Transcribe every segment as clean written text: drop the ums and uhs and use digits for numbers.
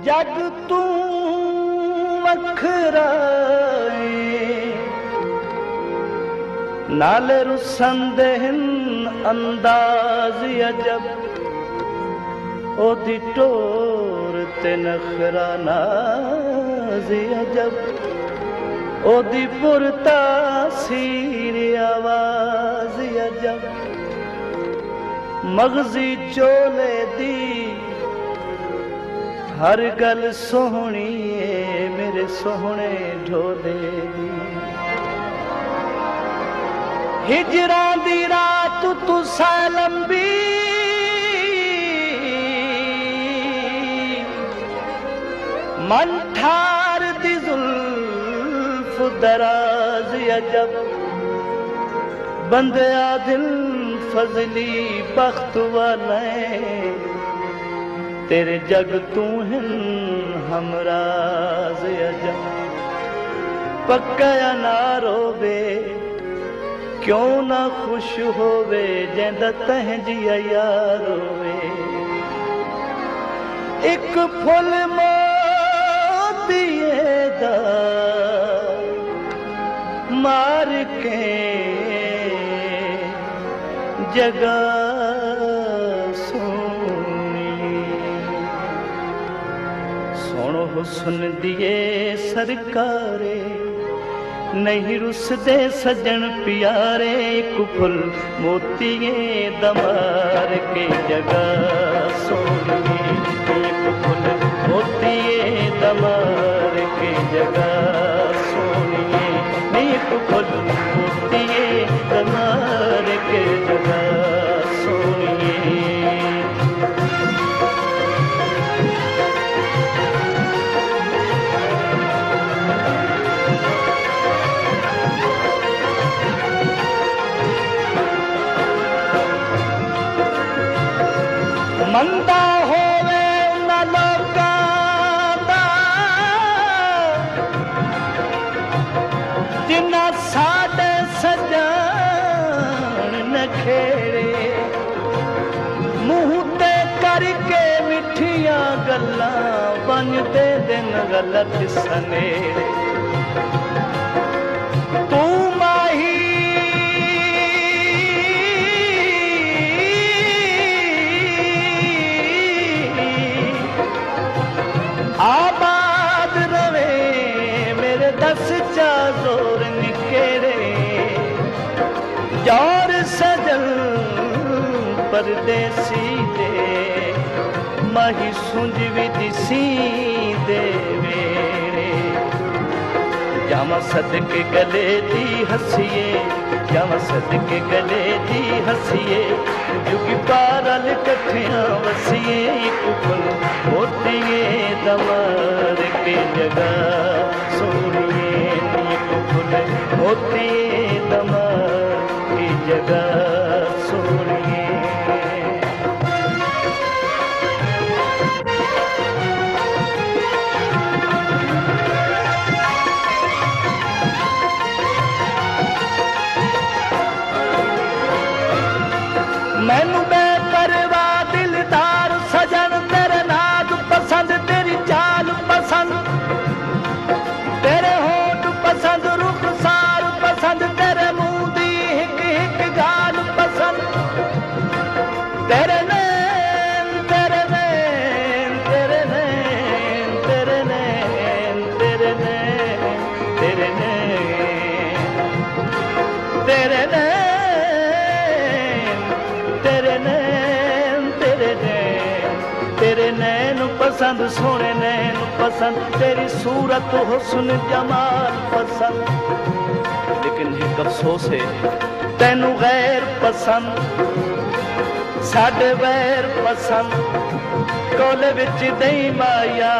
जग तू वखरा नाल रुसंदे अंदाज अजब ओदी टोर ते नखरा नाज अजब ओदी पुरतासीर आवाज अजब मगजी चोले दी हर गल सोहनी है मेरे सोहने ढोले दी हिजरा दी रात तुसा लंबी मन ठार दी जुल्फ दराज अजब बंदया दिल फजली बख्त वाले तेरे जग तू हैं हमराज अजब पक्का ना रोवे क्यों ना खुश होवे जेंदा तह जिया यार होवे एक फुल मोतिए दा मार के जगा हुस्न दिए सरकारे नहीं रुसदे सजन प्यारे एक फुल मोतिए दमार के जगह सोनिए एक फुल मोतिए दमार के जगह सोनिए एक फुल मोतिए दमार के जगह सोनिए मंदा होवे उन्हां लोकां दा जिन्हां साडे सजन नखेड़े मुंह ते करके मिठियां गल्लां बनदे दिन गलत सनेड़े तू माही आबाद रवे मेरे दस चा जोर निकेरे जौर सजल परदेसी दे माही सुंज भी दिसी दे मेरे जावा सदके गले दी हसीए जावा सदके गले दी हसीए जुगी पारल कठिया वसीए एक फुल मोतिए दमार के जगह सोनिए एक फुल मोतिए दमार की जगह सोनिए मैनू बेपरवाह दिलदार सजन तेरे नाज पसंद तेरी चाल पसंद तेरे होठ पसंद रुखसार पसंद तेरे मुंह दी हिक हिक गाल पसंद तेरे नैन तेरे नैन तेरे नैन तेरे नैन तेरे नैन तेरे नैन तेरे नैन तेरे नैन पसंद सोने नैन पसंद तेरी सूरत हुस्न जमाल पसंद लेकिन एक अफसोस है तैनू गैर पसंद साडे वैर पसंद कोले विच दई माया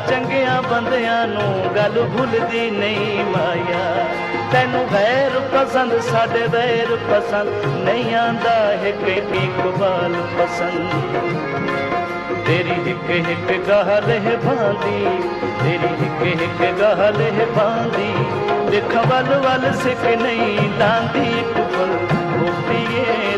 चंगिया बंदियां नू गल भुलदी नहीं माया तैनू गैर पसंद साडे वैर पसंद नहीं आंदा है इकबाल पसंद तेरी हिक हिक गहल है बांदी तेरी हिक हिक गहल है बांदी देख वल वल सिक नहीं लांदी एक फुल मोतिए